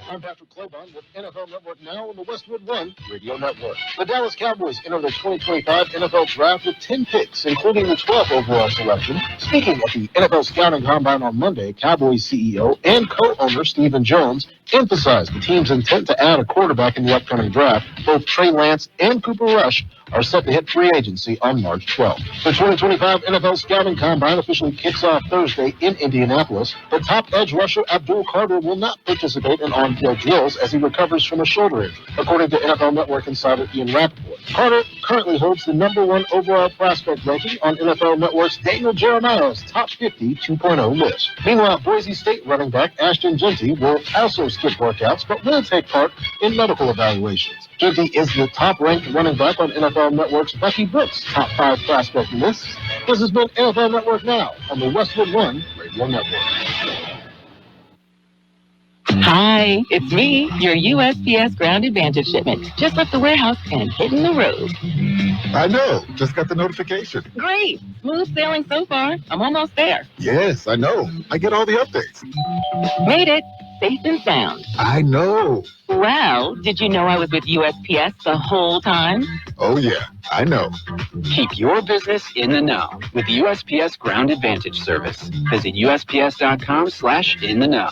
I'm Patrick Claiborne with NFL Network Now on the Westwood One Radio Network. The Dallas Cowboys enter the 2025 NFL Draft with 10 picks, including the 12th overall selection. Speaking at the NFL Scouting Combine on Monday, Cowboys CEO and co-owner Stephen Jones emphasized the team's intent to add a quarterback in the upcoming draft. Both Trey Lance and Cooper Rush are set to hit free agency on March 12th. The 2025 NFL Scouting Combine officially kicks off Thursday in Indianapolis. The top edge rusher Abdul Carter will not participate in on-field drills as he recovers from a shoulder injury, according to NFL Network insider Ian Rappaport. Carter currently holds the #1 overall prospect ranking on NFL Network's Daniel Jeremiah's Top 50 2.0 list. Meanwhile, Boise State running back Ashton Jeanty will also skip workouts but will take part in medical evaluations. Jeanty is the top-ranked running back on NFL Network's Bucky Brooks' top 5 prospect lists. This has been NFL Network Now on the Westwood One Radio Network. Hi, it's me, your USPS Ground Advantage shipment. Just left the warehouse and hitting the road. I know. Just got the notification. Great. Smooth sailing so far. I'm almost there. Yes, I know. I get all the updates. Made it. Safe and sound. I know. Well, did you know I was with USPS the whole time? Oh, yeah. I know. Keep your business in the know with USPS Ground Advantage Service. Visit USPS.com/in-the-know.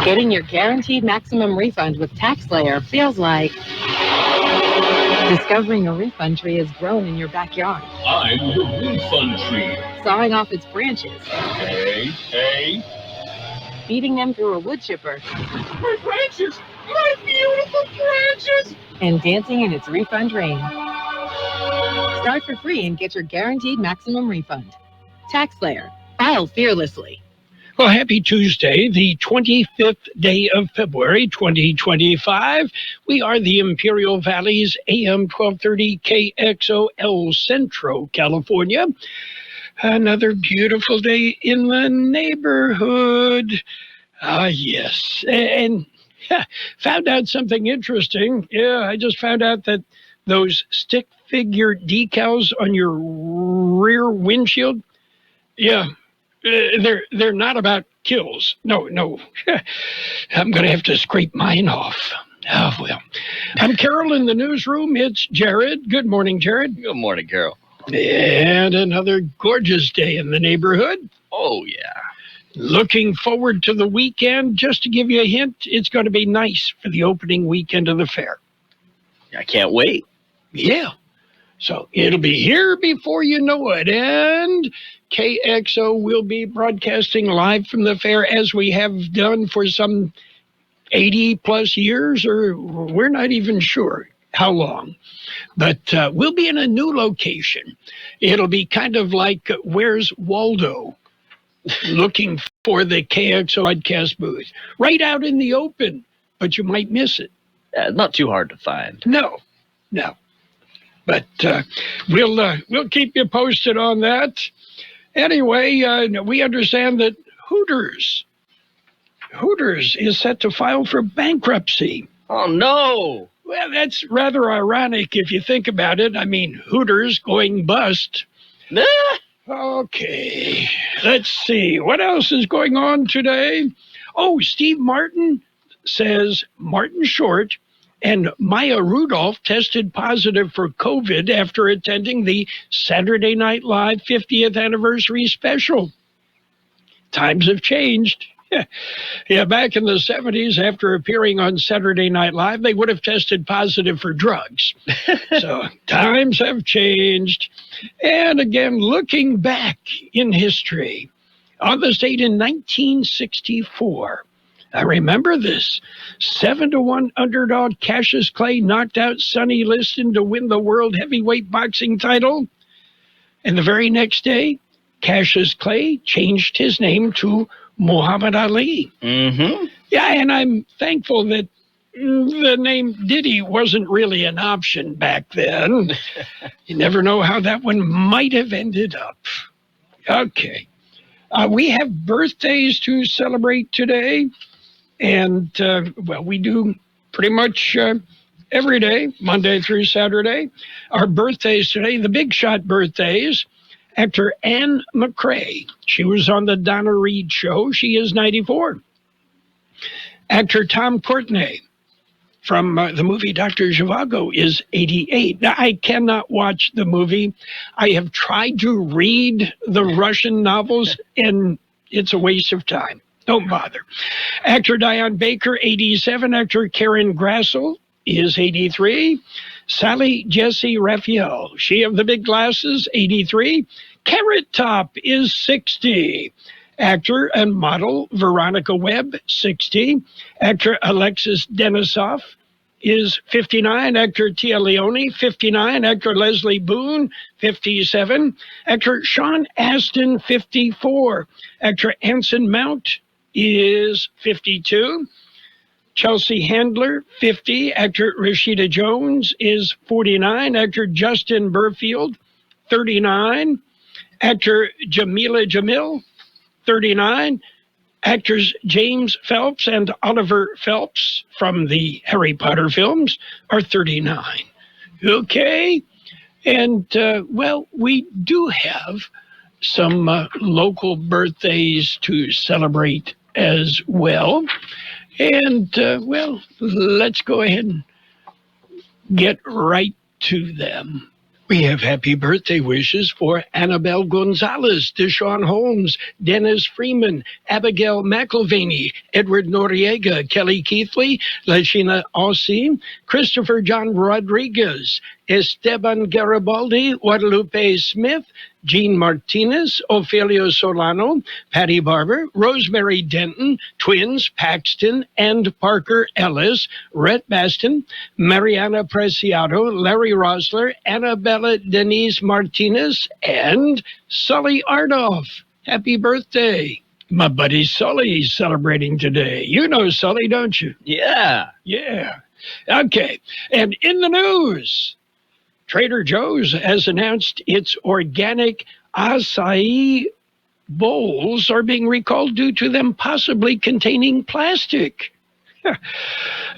Getting your guaranteed maximum refund with TaxSlayer feels like discovering a refund tree has grown in your backyard. I'm the refund tree. Sawing off its branches. Hey. Feeding them through a wood chipper. My branches! My beautiful branches! And dancing in its refund rain. Start for free and get your guaranteed maximum refund. TaxSlayer. File fearlessly. Well, happy Tuesday, the 25th day of February, 2025. We are the Imperial Valley's AM 1230 KXO El Centro, California. Another beautiful day in the neighborhood. Yes. And found out something interesting. Yeah, I just found out that those stick figure decals on your rear windshield, they're not about kills. No. I'm going to have to scrape mine off. Oh, well. I'm Carroll in the newsroom. It's Jared. Good morning, Jared. Good morning, Carroll. And another gorgeous day in the neighborhood. Oh, yeah. Looking forward to the weekend. Just to give you a hint, it's going to be nice for the opening weekend of the fair. I can't wait. Yeah. So it'll be here before you know it. And KXO will be broadcasting live from the fair as we have done for some 80 plus years, or we're not even sure how long. But we'll be in a new location. It'll be kind of like Where's Waldo? Looking for the KXO podcast booth. Right out in the open, but you might miss it. Not too hard to find. No. But we'll keep you posted on that. Anyway, we understand that Hooters is set to file for bankruptcy. Oh, no. Well, that's rather ironic if you think about it. I mean, Hooters going bust. Okay, let's see. What else is going on today? Oh, Steve Martin says Martin Short and Maya Rudolph tested positive for COVID after attending the Saturday Night Live 50th anniversary special. Times have changed. Yeah, back in the 70s, after appearing on Saturday Night Live, they would have tested positive for drugs. So times have changed. And again, looking back in history, on this date in 1964, I remember this. 7-1 underdog Cassius Clay knocked out Sonny Liston to win the world heavyweight boxing title. And the very next day, Cassius Clay changed his name to Muhammad Ali. Mm-hmm. Yeah, and I'm thankful that the name Diddy wasn't really an option back then. You never know how that one might have ended up. Okay. We have birthdays to celebrate today. And, we do pretty much every day, Monday through Saturday. Our birthdays today, the big shot birthdays. Actor Anne McCrae. She was on the Donna Reed show. She is 94. Actor Tom Courtenay from the movie Dr. Zhivago is 88. Now, I cannot watch the movie. I have tried to read the Russian novels, and it's a waste of time. Don't bother. Actor Diane Baker, 87. Actor Karen Grassel is 83. Sally Jesse Raphael, she of the big glasses, 83. Carrot Top is 60. Actor and model Veronica Webb, 60. Actor Alexis Denisov is 59. Actor Tia Leone, 59. Actor Leslie Boone, 57. Actor Sean Astin, 54. Actor Anson Mount is 52. Chelsea Handler, 50. Actor Rashida Jones is 49. Actor Justin Burfield, 39. Actor Jamila Jamil, 39. Actors James Phelps and Oliver Phelps from the Harry Potter films are 39. Okay. And, well, we do have some local birthdays to celebrate as well. And, well, let's go ahead and get right to them. We have happy birthday wishes for Annabelle Gonzalez, Deshaun Holmes, Dennis Freeman, Abigail McIlvaney, Edward Noriega, Kelly Keithley, Lashina Aussie, Christopher John Rodriguez, Esteban Garibaldi, Guadalupe Smith, Jean Martinez, Ophelio Solano, Patty Barber, Rosemary Denton, twins Paxton and Parker Ellis, Rhett Baston, Mariana Preciado, Larry Rosler, Annabella Denise Martinez, and Sully Ardoff. Happy birthday. My buddy Sully's celebrating today. You know Sully, don't you? Yeah. Yeah. Okay. And in the news, Trader Joe's has announced its organic acai bowls are being recalled due to them possibly containing plastic.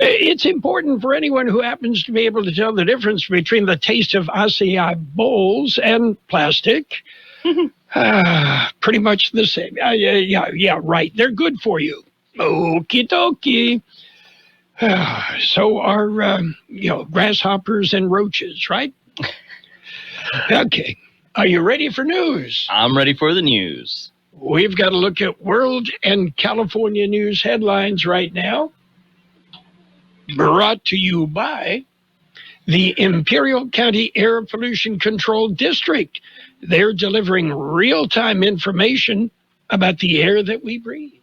It's important for anyone who happens to be able to tell the difference between the taste of acai bowls and plastic. Pretty much the same. Yeah, right. They're good for you. Okie dokie. So are, grasshoppers and roaches, right? Okay. Are you ready for news? I'm ready for the news. We've got to look at world and California news headlines right now. Brought to you by the Imperial County Air Pollution Control District. They're delivering real-time information about the air that we breathe.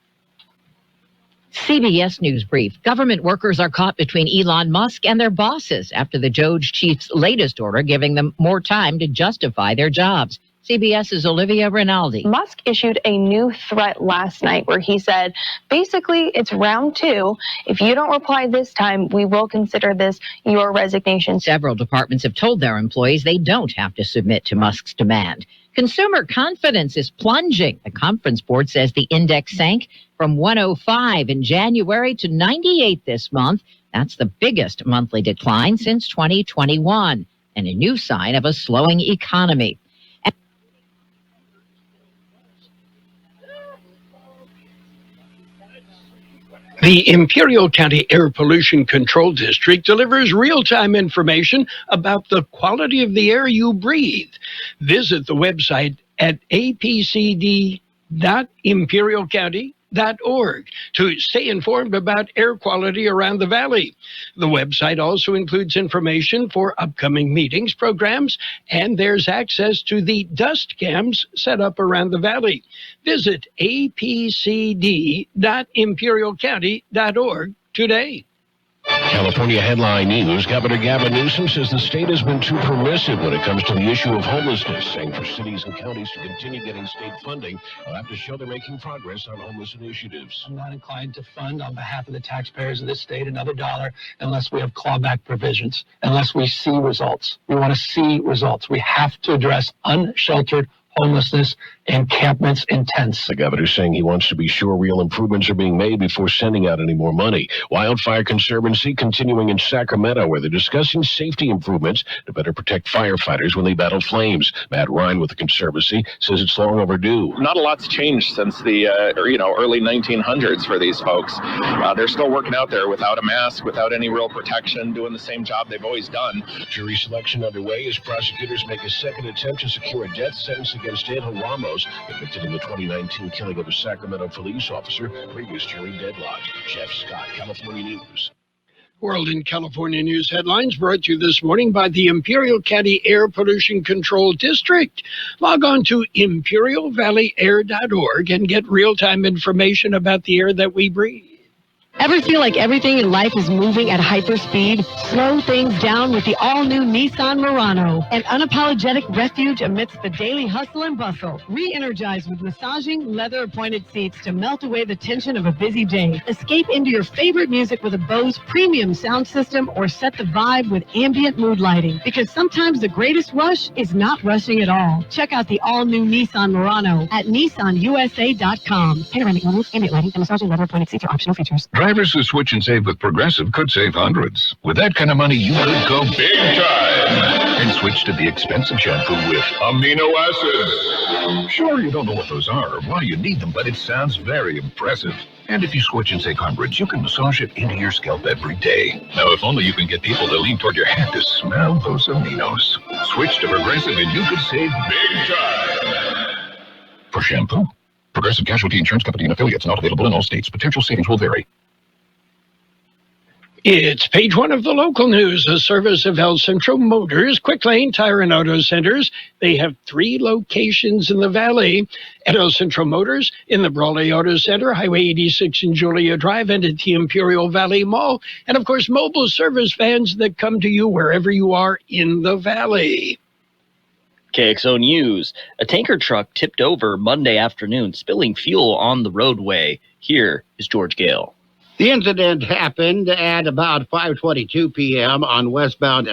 CBS News Brief. Government workers are caught between Elon Musk and their bosses after the DOJ chief's latest order giving them more time to justify their jobs. CBS's Olivia Rinaldi. Musk issued a new threat last night where he said, basically, it's round 2. If you don't reply this time, we will consider this your resignation. Several departments have told their employees they don't have to submit to Musk's demand. Consumer confidence is plunging. The Conference Board says the index sank from 105 in January to 98 this month. That's the biggest monthly decline since 2021, and a new sign of a slowing economy. The Imperial County Air Pollution Control District delivers real-time information about the quality of the air you breathe. Visit the website at apcd.imperialcounty.org to stay informed about air quality around the valley. The website also includes information for upcoming meetings, programs, and there's access to the dust cams set up around the valley. Visit apcd.imperialcounty.org today. California headline news. Governor Gavin Newsom says the state has been too permissive when it comes to the issue of homelessness, saying for cities and counties to continue getting state funding, they'll have to show they're making progress on homeless initiatives. I'm not inclined to fund on behalf of the taxpayers of this state another dollar unless we have clawback provisions, unless we see results. We want to see results. We have to address unsheltered homelessness encampments intense. The governor's saying he wants to be sure real improvements are being made before sending out any more money. Wildfire Conservancy continuing in Sacramento, where they're discussing safety improvements to better protect firefighters when they battle flames. Matt Ryan with the Conservancy says it's long overdue. Not a lot's changed since the early 1900s for these folks. They're still working out there without a mask, without any real protection, doing the same job they've always done. Jury selection underway as prosecutors make a second attempt to secure a death sentence against Angel Ramos, convicted in the 2019 killing of a Sacramento police officer. Previous jury deadlocked. Jeff Scott, California News. World in California News headlines brought to you this morning by the Imperial County Air Pollution Control District. Log on to imperialvalleyair.org and get real-time information about the air that we breathe. Ever feel like everything in life is moving at hyperspeed? Slow things down with the all-new Nissan Murano, an unapologetic refuge amidst the daily hustle and bustle. Re-energize with massaging, leather-appointed seats to melt away the tension of a busy day. Escape into your favorite music with a Bose premium sound system or set the vibe with ambient mood lighting. Because sometimes the greatest rush is not rushing at all. Check out the all-new Nissan Murano at nissanusa.com. Panoramic moonroof, ambient lighting, and massaging leather-appointed seats are optional features. Drivers who switch and save with Progressive could save hundreds. With that kind of money, you could go big time and switch to the expensive shampoo with amino acids. Sure, you don't know what those are or why you need them, but it sounds very impressive. And if you switch and save hundreds, you can massage it into your scalp every day. Now, if only you can get people to lean toward your hand to smell those aminos. Switch to Progressive and you could save big time. For shampoo, Progressive Casualty Insurance Company and affiliates, not available in all states. Potential savings will vary. It's page one of the local news, a service of El Centro Motors, Quick Lane Tire and Auto Centers. They have 3 locations in the valley. At El Centro Motors, in the Brawley Auto Center, Highway 86 and Julia Drive, and at the Imperial Valley Mall. And, of course, mobile service vans that come to you wherever you are in the valley. KXO News. A tanker truck tipped over Monday afternoon, spilling fuel on the roadway. Here is George Gale. The incident happened at about 5:22 p.m. on westbound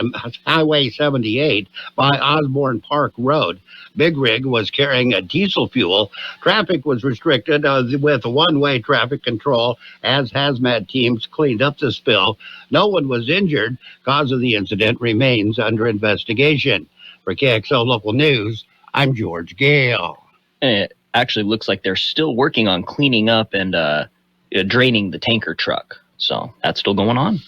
Highway 78 by Osborne Park Road. Big Rig was carrying a diesel fuel. Traffic was restricted with one-way traffic control as hazmat teams cleaned up the spill. No one was injured. Cause of the incident remains under investigation. For KXO Local News, I'm George Gale. It actually looks like they're still working on cleaning up and draining the tanker truck. So that's still going on.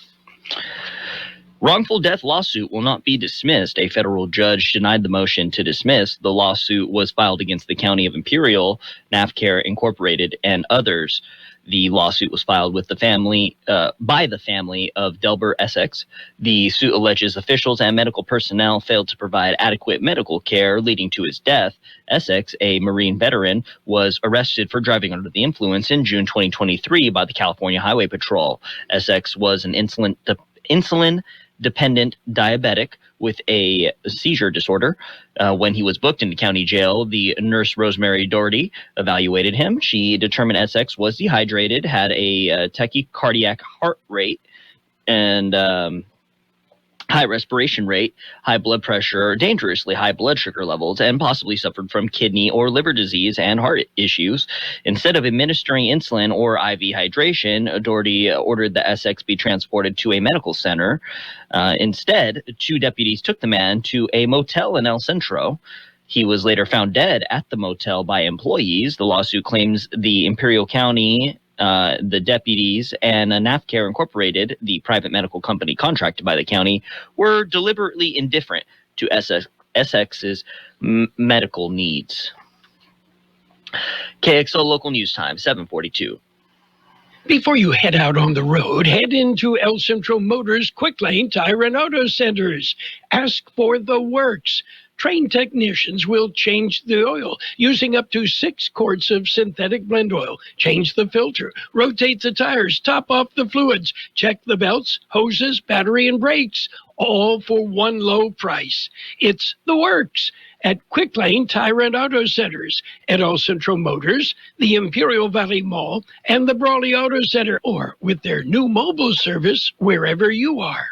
Wrongful death lawsuit will not be dismissed. A federal judge denied the motion to dismiss. The lawsuit was filed against the County of Imperial, NAFCare Incorporated, and others. The lawsuit was filed with the family, by the family of Delbert Essex. The suit alleges officials and medical personnel failed to provide adequate medical care, leading to his death. Essex, a Marine veteran, was arrested for driving under the influence in June 2023 by the California Highway Patrol. Essex was an insulin-dependent diabetic with a seizure disorder. When he was booked into county jail, the nurse Rosemary Doherty evaluated him. She determined Essex was dehydrated, had a tachycardiac heart rate, and high respiration rate, high blood pressure, dangerously high blood sugar levels, and possibly suffered from kidney or liver disease and heart issues. Instead of administering insulin or IV hydration, Doherty ordered that Essex be transported to a medical center. Instead, 2 deputies took the man to a motel in El Centro. He was later found dead at the motel by employees. The lawsuit claims the Imperial County, the deputies, and NAFCare Incorporated, the private medical company contracted by the county, were deliberately indifferent to Essex's medical needs. KXO Local News Time, 7:42. Before you head out on the road, head into El Centro Motors Quick Lane Tire and Auto Centers. Ask for the works. Trained technicians will change the oil using up to 6 quarts of synthetic blend oil. Change the filter, rotate the tires, top off the fluids, check the belts, hoses, battery, and brakes, all for one low price. It's the works at Quick Lane Tire and Auto Centers, at El Centro Motors, the Imperial Valley Mall, and the Brawley Auto Center, or with their new mobile service wherever you are.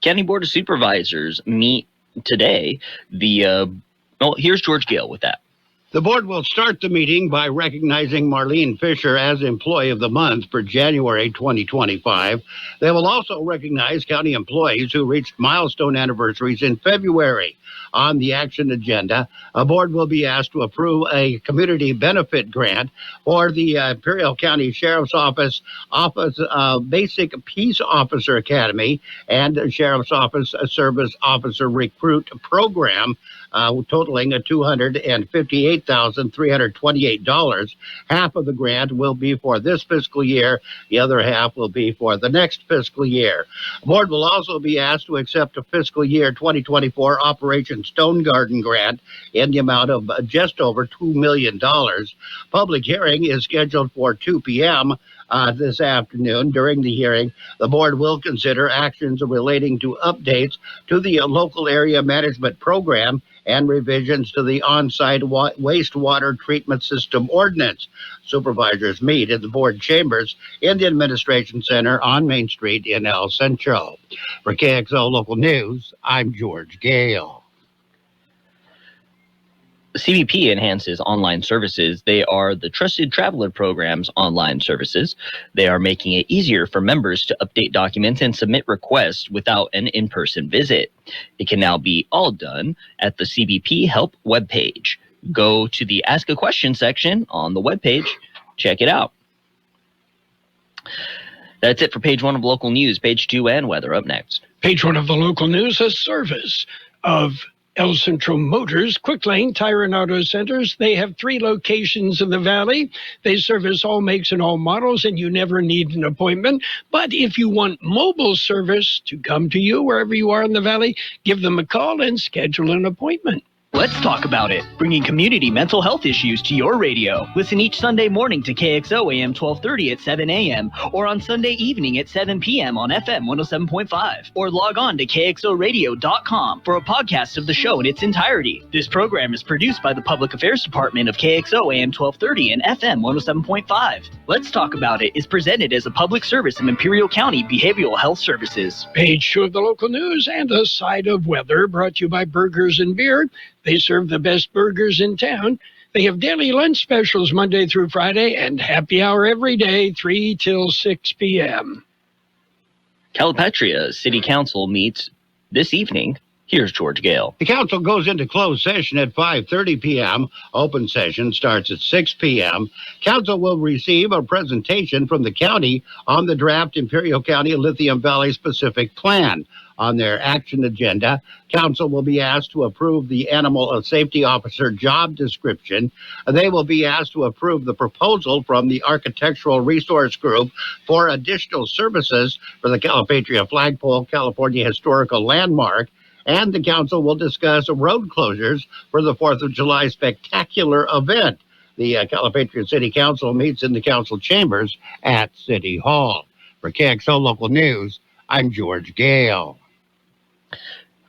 County Board of Supervisors meet today. The Well, here's George Gale with that. The board will start the meeting by recognizing Marlene Fisher as Employee of the Month for January 2025. They will also recognize county employees who reached milestone anniversaries in February. On the action agenda, a board will be asked to approve a community benefit grant for the Imperial County Sheriff's Office Basic Peace Officer Academy and Sheriff's Office Service Officer Recruit Program, totaling $258,328. Half of the grant will be for this fiscal year. The other half will be for the next fiscal year. The board will also be asked to accept a fiscal year 2024 Operation Stone Garden grant in the amount of just over $2 million. Public hearing is scheduled for 2 p.m. This afternoon. During the hearing, the board will consider actions relating to updates to the local area management program and revisions to the on-site wastewater treatment system ordinance. Supervisors meet in the board chambers in the Administration Center on Main Street in El Centro. For KXO Local News, I'm George Gale. CBP enhances online services. They are the Trusted Traveler Program's online services. They are making it easier for members to update documents and submit requests without an in-person visit. It can now be all done at the CBP Help webpage. Go to the Ask a Question section on the webpage. Check it out. That's it for page 1 of local news. Page 2 and weather up next. Page 1 of the local news, a service of El Centro Motors, Quick Lane Tire and Auto Centers. They have 3 locations in the valley. They service all makes and all models, and you never need an appointment. But if you want mobile service to come to you wherever you are in the valley, give them a call and schedule an appointment. Let's talk about it, bringing community mental health issues to your radio. Listen each Sunday morning to KXO AM 1230 at 7 a.m. or on Sunday evening at 7 p.m. on FM 107.5 or log on to kxoradio.com for a podcast of the show in its entirety. This program is produced by the Public Affairs Department of KXO AM 1230 and FM 107.5. Let's Talk About It is presented as a public service of Imperial County Behavioral Health Services. Page 2 of the local news and a side of weather brought to you by Burgers and Beer. They serve the best burgers in town. They have daily lunch specials Monday through Friday and happy hour every day, 3 till 6 p.m. Calipatria City Council meets this evening. Here's George Gale. The council goes into closed session at 5:30 p.m. Open session starts at 6 p.m. Council will receive a presentation from the county on the draft Imperial County Lithium Valley Specific Plan. On their action agenda, council will be asked to approve the animal safety officer job description. They will be asked to approve the proposal from the Architectural Resource Group for additional services for the Calipatria Flagpole California Historical Landmark. And the council will discuss road closures for the 4th of July spectacular event. The Calipatria City Council meets in the council chambers at City Hall. For KXO Local News, I'm George Gale.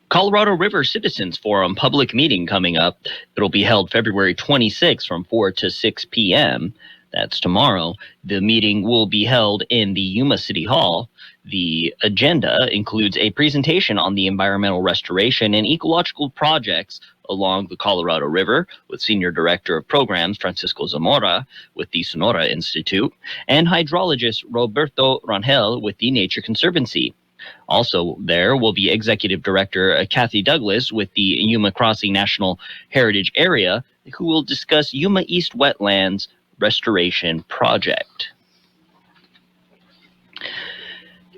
Colorado River Citizens Forum public meeting coming up. It'll be held February 26th from 4 to 6 p.m. That's tomorrow. The meeting will be held in the Yuma City Hall. The agenda includes a presentation on the environmental restoration and ecological projects along the Colorado River with Senior Director of Programs Francisco Zamora with the Sonora Institute and hydrologist Roberto Rangel with the Nature Conservancy. Also there will be Executive Director Kathy Douglas with the Yuma Crossing National Heritage Area, who will discuss Yuma East Wetlands Restoration Project.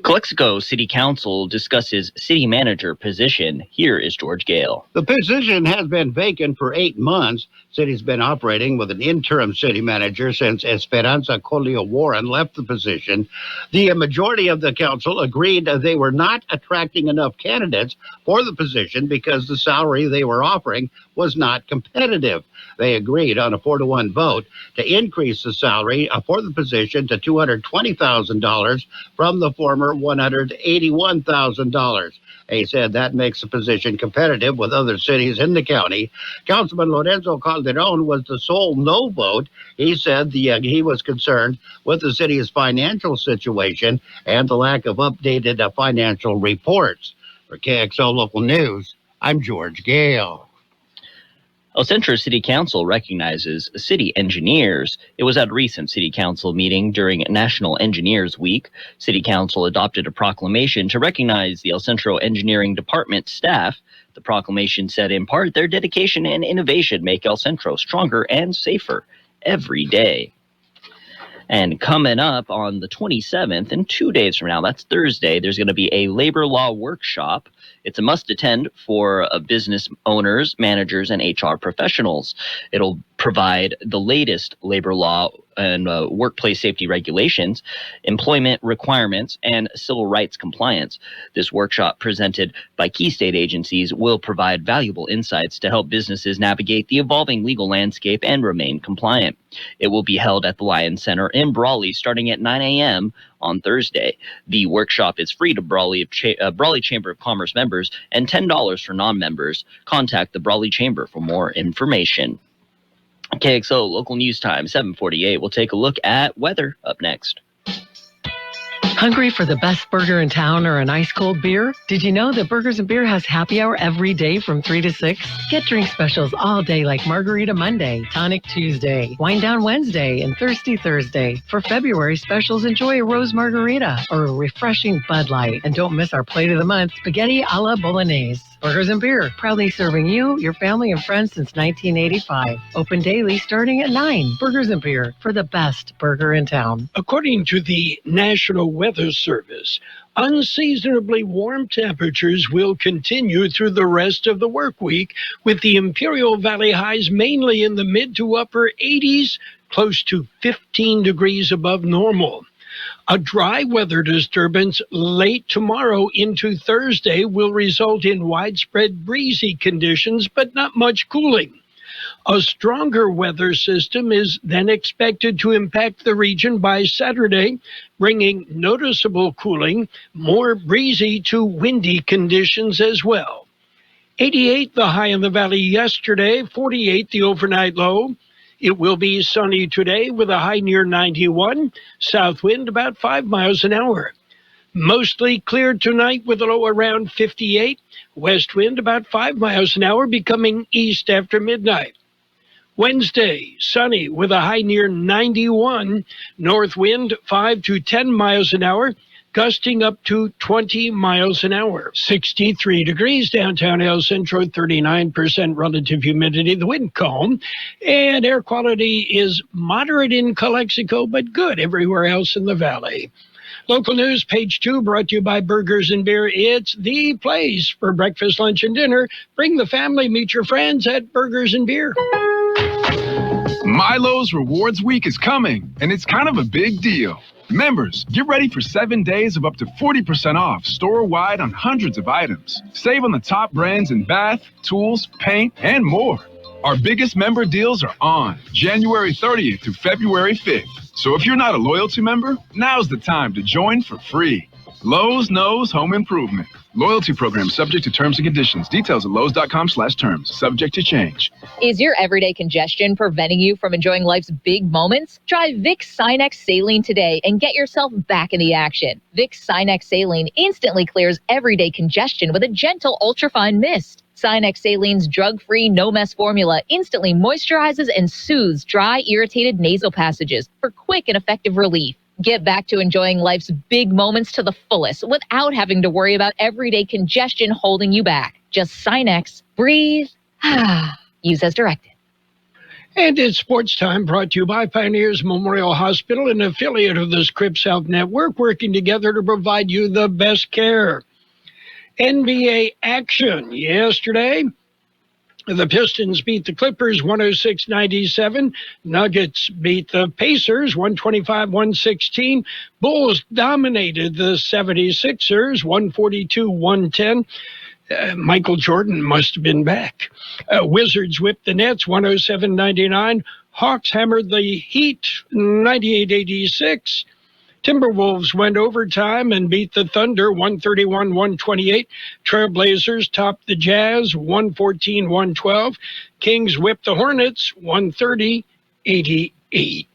Calexico City Council discusses city manager position. Here is George Gale. The position has been vacant for 8 months. City's been operating with an interim city manager since Esperanza Colio Warren left the position. The majority of the council agreed they were not attracting enough candidates for the position because the salary they were offering was not competitive. They agreed on a 4-to-1 vote to increase the salary for the position to $220,000 from the former $181,000. They said that makes the position competitive with other cities in the county. Councilman Lorenzo Calderon was the sole no vote. He said he was concerned with the city's financial situation and the lack of updated financial reports. For KXO Local News, I'm George Gale. El Centro City Council recognizes city engineers. It was at a recent City Council meeting during National Engineers Week. City Council adopted a proclamation to recognize the El Centro Engineering Department staff. The proclamation said, in part, their dedication and innovation make El Centro stronger and safer every day. And coming up on the 27th, and 2 days from now, that's Thursday, there's going to be a labor law workshop. It's a must attend for business owners, managers, and HR professionals. It'll provide the latest labor law and workplace safety regulations, employment requirements, and civil rights compliance. This workshop, presented by key state agencies, will provide valuable insights to help businesses navigate the evolving legal landscape and remain compliant. It will be held at the Lions Center in Brawley starting at 9 a.m. on Thursday. The workshop is free to Brawley Chamber of Commerce members and $10 for non-members. Contact the Brawley Chamber for more information. KXO Local News Time, 7:48. We'll take a look at weather up next. Hungry for the best burger in town or an ice-cold beer? Did you know that Burgers and Beer has happy hour every day from 3 to 6? Get drink specials all day like Margarita Monday, Tonic Tuesday, Wine Down Wednesday, and Thirsty Thursday. For February specials, enjoy a Rose Margarita or a refreshing Bud Light. And don't miss our plate of the month, Spaghetti a la Bolognese. Burgers and Beer, proudly serving you, your family, and friends since 1985. Open daily starting at 9. Burgers and Beer, for the best burger in town. According to the National Weather Service, unseasonably warm temperatures will continue through the rest of the work week, with the Imperial Valley highs mainly in the mid to upper 80s, close to 15 degrees above normal. A dry weather disturbance late tomorrow into Thursday will result in widespread breezy conditions, but not much cooling. A stronger weather system is then expected to impact the region by Saturday, bringing noticeable cooling, more breezy to windy conditions as well. 88 the high in the valley yesterday, 48 the overnight low. It will be sunny today with a high near 91, south wind about 5 miles an hour. Mostly clear tonight with a low around 58, west wind about 5 miles an hour, becoming east after midnight. Wednesday, sunny with a high near 91, north wind 5 to 10 miles an hour, gusting up to 20 miles an hour. 63 degrees downtown El Centro, 39% relative humidity, the wind calm, and air quality is moderate in Calexico, but good everywhere else in the valley. Local news, page 2, brought to you by Burgers and Beer. It's the place for breakfast, lunch, and dinner. Bring the family, meet your friends at Burgers and Beer. Milo's Rewards Week is coming, and it's kind of a big deal. Members, get ready for 7 days of up to 40% off store-wide on hundreds of items. Save on the top brands in bath, tools, paint, and more. Our biggest member deals are on January 30th through February 5th. So if you're not a loyalty member, now's the time to join for free. Lowe's knows home improvement. Loyalty program subject to terms and conditions. Details at lowes.com/terms. Subject to change. Is your everyday congestion preventing you from enjoying life's big moments? Try Vicks Sinex Saline today and get yourself back in the action. Vicks Sinex Saline instantly clears everyday congestion with a gentle ultrafine mist. Sinex Saline's drug-free, no-mess formula instantly moisturizes and soothes dry, irritated nasal passages for quick and effective relief. Get back to enjoying life's big moments to the fullest without having to worry about everyday congestion holding you back. Just Sinex, breathe, use as directed. And it's sports time, brought to you by Pioneers Memorial Hospital, an affiliate of the Scripps Health Network, working together to provide you the best care. NBA action yesterday. The Pistons beat the Clippers 106-97. Nuggets beat the Pacers 125-116. Bulls dominated the 76ers 142-110. Michael Jordan must have been back. Wizards whipped the Nets 107-99. Hawks hammered the Heat 98-86. Timberwolves went overtime and beat the Thunder 131-128. Trailblazers topped the Jazz 114-112. Kings whipped the Hornets 130-88.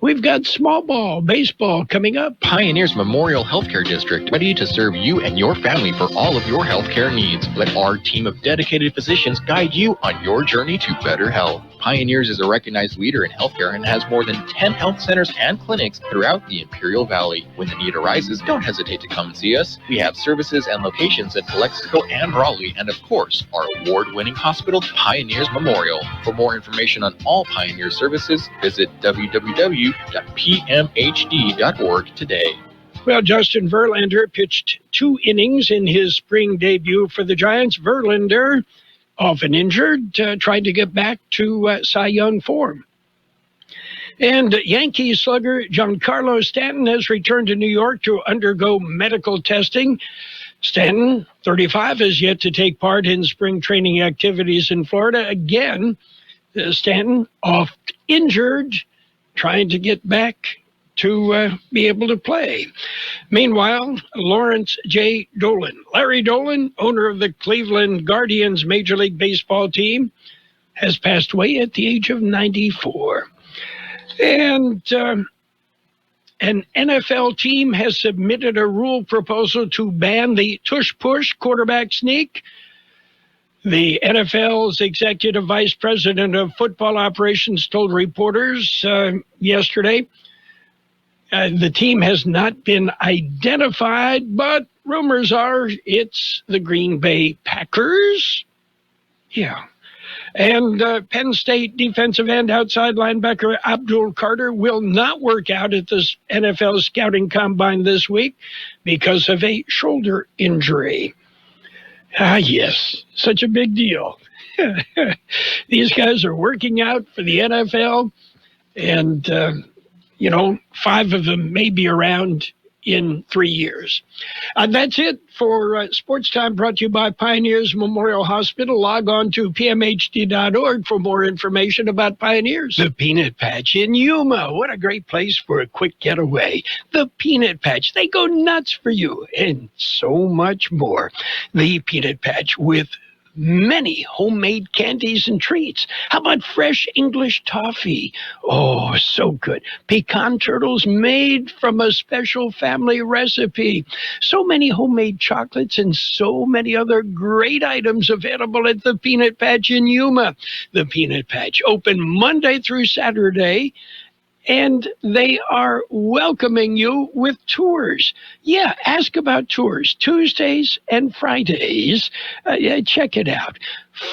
We've got small ball baseball coming up. Pioneers Memorial Healthcare District, ready to serve you and your family for all of your healthcare needs. Let our team of dedicated physicians guide you on your journey to better health. Pioneers is a recognized leader in healthcare and has more than 10 health centers and clinics throughout the Imperial Valley. When the need arises, don't hesitate to come and see us. We have services and locations in Calexico and Raleigh, and of course, our award-winning hospital, Pioneers Memorial. For more information on all Pioneer services, visit www.pmhd.org today. Well, Justin Verlander pitched 2 innings in his spring debut for the Giants. Verlander, often injured, tried to get back to Cy Young form. And Yankee slugger Giancarlo Stanton has returned to New York to undergo medical testing. Stanton, 35, has yet to take part in spring training activities in Florida. Again, Stanton oft injured, trying to get back to be able to play. Meanwhile, Lawrence J. Dolan, Larry Dolan, owner of the Cleveland Guardians Major League Baseball team, has passed away at the age of 94. And an NFL team has submitted a rule proposal to ban the tush-push quarterback sneak. The NFL's executive vice president of football operations told reporters yesterday the team has not been identified, but rumors are it's the Green Bay Packers. Yeah. And Penn State defensive end outside linebacker Abdul Carter will not work out at the NFL scouting combine this week because of a shoulder injury. Ah, yes, such a big deal. These guys are working out for the NFL, and 5 of them may be around in 3 years. That's it for Sports Time, brought to you by Pioneers Memorial Hospital. Log on to pmhd.org for more information about Pioneers. The Peanut Patch in Yuma. What a great place for a quick getaway. The Peanut Patch. They go nuts for you, and so much more. The Peanut Patch with many homemade candies and treats. How about fresh English toffee? Oh, so good. Pecan turtles made from a special family recipe. So many homemade chocolates and so many other great items available at the Peanut Patch in Yuma. The Peanut Patch, open Monday through Saturday, and they are welcoming you with tours. Yeah, ask about tours. Tuesdays and Fridays. Check it out.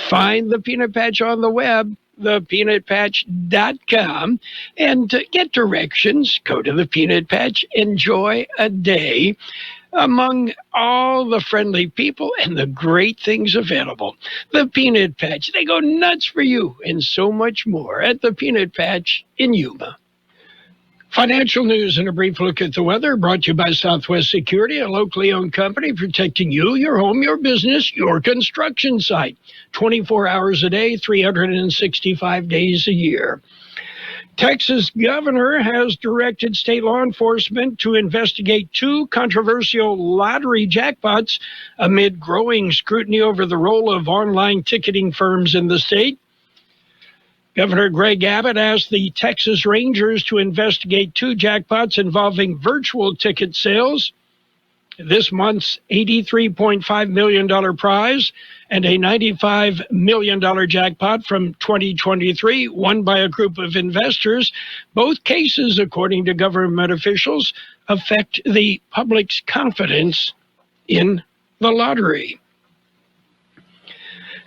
Find the Peanut Patch on the web, thepeanutpatch.com, and get directions. Go to the Peanut Patch. Enjoy a day among all the friendly people and the great things available. The Peanut Patch. They go nuts for you and so much more at the Peanut Patch in Yuma. Financial news and a brief look at the weather brought to you by Southwest Security, a locally owned company protecting you, your home, your business, your construction site. 24 hours a day, 365 days a year. Texas governor has directed state law enforcement to investigate 2 controversial lottery jackpots amid growing scrutiny over the role of online ticketing firms in the state. Governor Greg Abbott asked the Texas Rangers to investigate 2 jackpots involving virtual ticket sales. This month's $83.5 million prize and a $95 million jackpot from 2023 won by a group of investors. Both cases, according to government officials, affect the public's confidence in the lottery.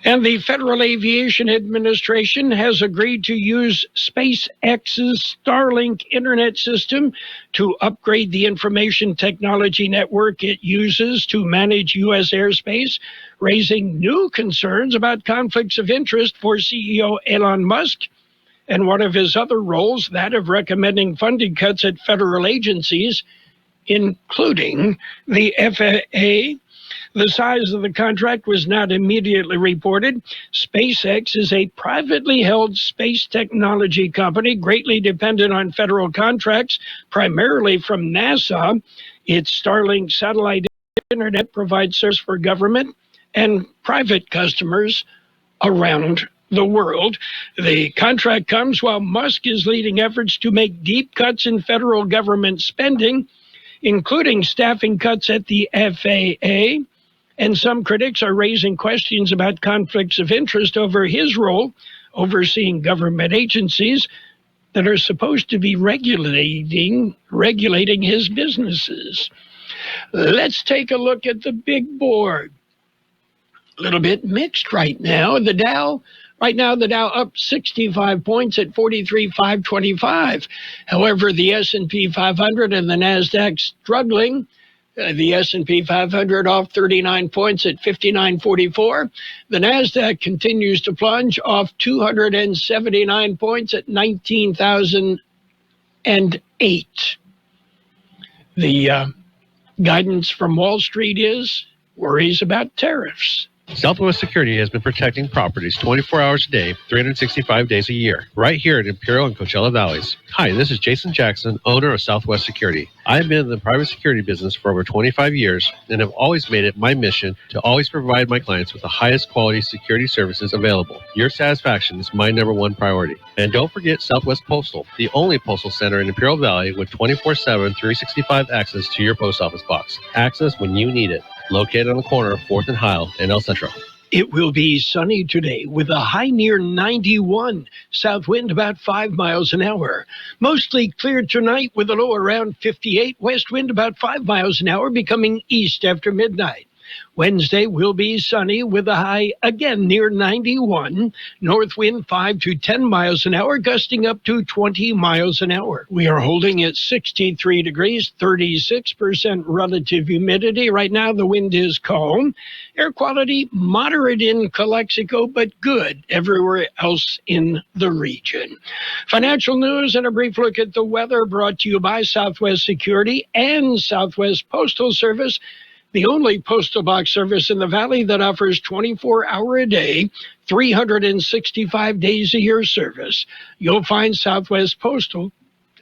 And the Federal Aviation Administration has agreed to use SpaceX's Starlink internet system to upgrade the information technology network it uses to manage U.S. airspace, raising new concerns about conflicts of interest for CEO Elon Musk and one of his other roles, that of recommending funding cuts at federal agencies, including the FAA. The size of the contract was not immediately reported. SpaceX is a privately held space technology company greatly dependent on federal contracts, primarily from NASA. Its Starlink satellite internet provides service for government and private customers around the world. The contract comes while Musk is leading efforts to make deep cuts in federal government spending, including staffing cuts at the FAA. And some critics are raising questions about conflicts of interest over his role overseeing government agencies that are supposed to be regulating his businesses. Let's take a look at the big board. A little bit mixed right now. The Dow up 65 points at 43,525. However, the S&P 500 and the NASDAQ struggling. The S&P 500 off 39 points at 59.44. The NASDAQ continues to plunge off 279 points at 19,008. The guidance from Wall Street is worries about tariffs. Southwest Security has been protecting properties 24 hours a day, 365 days a year, right here at Imperial and Coachella Valleys. Hi, this is Jason Jackson, owner of Southwest Security. I've been in the private security business for over 25 years and have always made it my mission to always provide my clients with the highest quality security services available. Your satisfaction is my number one priority. And don't forget Southwest Postal, the only postal center in Imperial Valley with 24/7, 365 access to your post office box. Access when you need it. Located on the corner of 4th and Heil in El Centro. It will be sunny today with a high near 91. South wind about 5 miles an hour. Mostly clear tonight with a low around 58. West wind about 5 miles an hour, becoming east after midnight. Wednesday will be sunny with a high again near 91. North wind 5 to 10 miles an hour, gusting up to 20 miles an hour. We are holding at 63 degrees, 36% relative humidity. Right now the wind is calm. Air quality moderate in Calexico, but good everywhere else in the region. Financial news and a brief look at the weather brought to you by Southwest Security and Southwest Postal Service, the only postal box service in the valley that offers 24-hour-a-day, 365 days a year service. You'll find Southwest Postal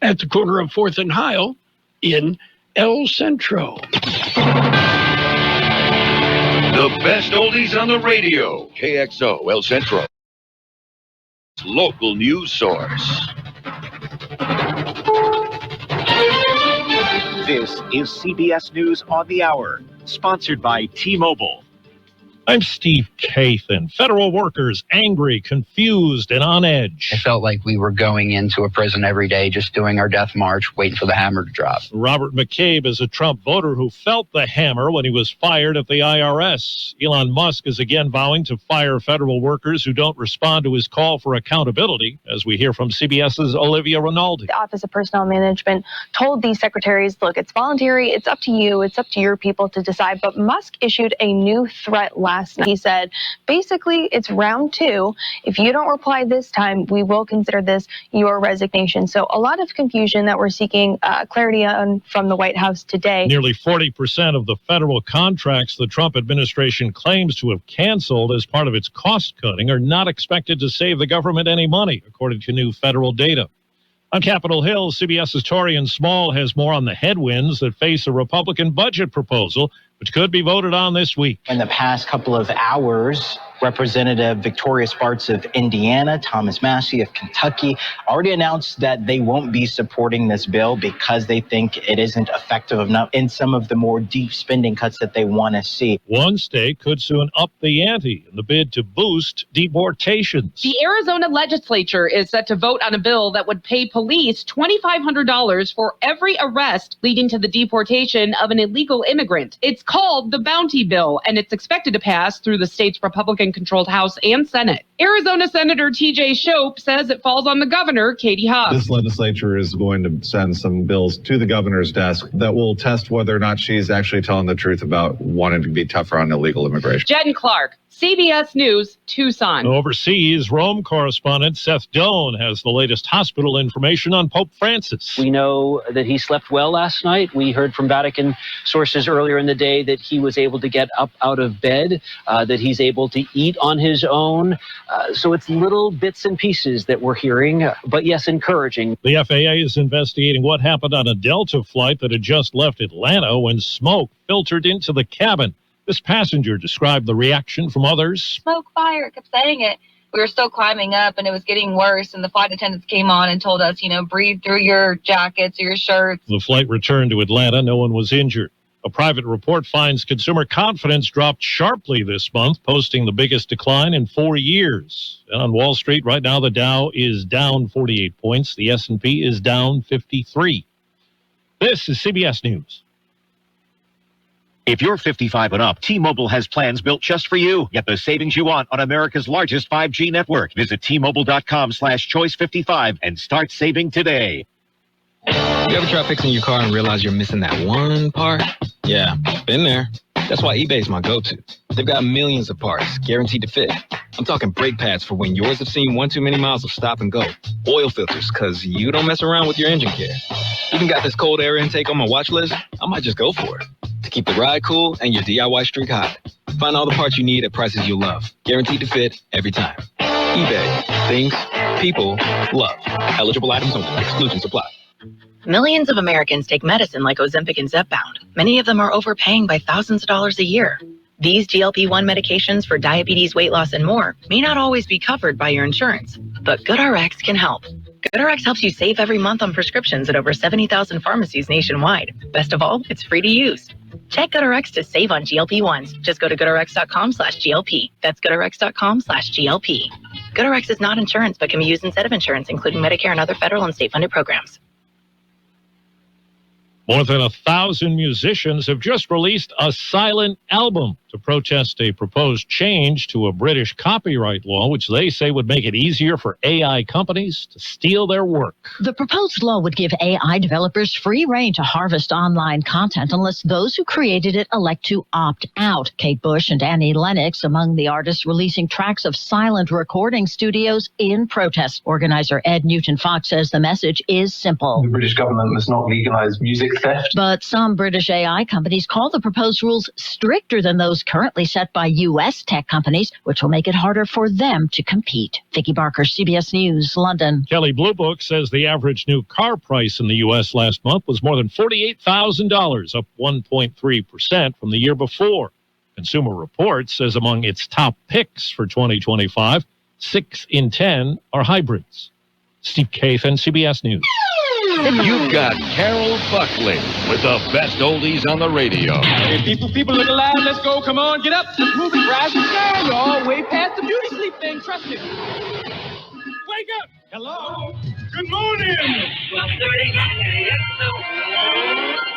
at the corner of 4th and Heil in El Centro. The best oldies on the radio. KXO El Centro. Local news source. This is CBS News on the Hour, sponsored by T-Mobile. I'm Steve Kathan. Federal workers angry, confused, and on edge. It felt like we were going into a prison every day, just doing our death march, waiting for the hammer to drop. Robert McCabe is a Trump voter who felt the hammer when he was fired at the IRS. Elon Musk is again vowing to fire federal workers who don't respond to his call for accountability, as we hear from CBS's Olivia Rinaldi. The Office of Personnel Management told these secretaries, look, it's voluntary, it's up to you, it's up to your people to decide. But Musk issued a new threat last night. He said, basically, it's round 2. If you don't reply this time, we will consider this your resignation. So a lot of confusion that we're seeking clarity on from the White House today. Nearly 40% of the federal contracts the Trump administration claims to have canceled as part of its cost cutting are not expected to save the government any money, according to new federal data. On Capitol Hill, CBS's Torian Small has more on the headwinds that face a Republican budget proposal, which could be voted on this week. In the past couple of hours, Representative Victoria Sparks of Indiana, Thomas Massie of Kentucky already announced that they won't be supporting this bill because they think it isn't effective enough in some of the more deep spending cuts that they want to see. One state could soon up the ante in the bid to boost deportations. The Arizona legislature is set to vote on a bill that would pay police $2,500 for every arrest leading to the deportation of an illegal immigrant. It's called the Bounty Bill, and it's expected to pass through the state's Republican-controlled House and Senate. Arizona Senator T.J. Shope says it falls on the governor, Katie Hobbs. This legislature is going to send some bills to the governor's desk that will test whether or not she's actually telling the truth about wanting to be tougher on illegal immigration. Jen Clark, CBS News, Tucson. Overseas, Rome correspondent Seth Doan has the latest hospital information on Pope Francis. We know that he slept well last night. We heard from Vatican sources earlier in the day that he was able to get up out of bed, that he's able to eat on his own. So it's little bits and pieces that we're hearing, but yes, encouraging. The FAA is investigating what happened on a Delta flight that had just left Atlanta when smoke filtered into the cabin. This passenger described the reaction from others. Smoke, fire, kept saying it. we were still climbing up and it was getting worse. And the flight attendants came on and told us, breathe through your jackets or your shirts. The flight returned to Atlanta. No one was injured. A private report finds consumer confidence dropped sharply this month, posting the biggest decline in 4 years. And on Wall Street right now, the Dow is down 48 points. The S&P is down 53. This is CBS News. If you're 55 and up, T-Mobile has plans built just for you. Get the savings you want on America's largest 5G network. Visit T-Mobile.com/choice55 and start saving today. You ever try fixing your car and realize you're missing that one part? Yeah, been there. That's why eBay's my go-to. They've got millions of parts, guaranteed to fit. I'm talking brake pads for when yours have seen one too many miles of stop and go. Oil filters, because you don't mess around with your engine care. Even got this cold air intake on my watch list. I might just go for it. To keep the ride cool and your DIY streak hot. Find all the parts you need at prices you'll love. Guaranteed to fit every time. eBay. Things, people, love. Eligible items only. Exclusions apply. Millions of Americans take medicine like Ozempic and Zepbound. Many of them are overpaying by thousands of dollars a year. These GLP-1 medications for diabetes, weight loss, and more may not always be covered by your insurance, but GoodRx can help. GoodRx helps you save every month on prescriptions at over 70,000 pharmacies nationwide. Best of all, it's free to use. Check GoodRx to save on GLP-1s. Just go to GoodRx.com/GLP. That's GoodRx.com/GLP. GoodRx is not insurance, but can be used instead of insurance, including Medicare and other federal and state-funded programs. More than 1,000 musicians have just released a silent album to protest a proposed change to a British copyright law, which they say would make it easier for AI companies to steal their work. The proposed law would give AI developers free rein to harvest online content unless those who created it elect to opt out. Kate Bush and Annie Lennox among the artists releasing tracks of silent recording studios in protest. Organizer Ed Newton-Fox says the message is simple. The British government must not legalize music theft. But some British AI companies call the proposed rules stricter than those currently set by U.S. tech companies, which will make it harder for them to compete. Vicki Barker, CBS News, London. Kelley Blue Book says the average new car price in the U.S. last month was more than $48,000, up 1.3% from the year before. Consumer Reports says among its top picks for 2025, 6 in 10 are hybrids. Steve Kathan, CBS News. You've got Carroll Buckley with the best oldies on the radio. Hey, people, look alive. Let's go. Come on, get up. Let's move it. Rise and shine, y'all. Way past the beauty sleep thing. Trust me. Wake up. Hello. Good morning. 12:30 a.m.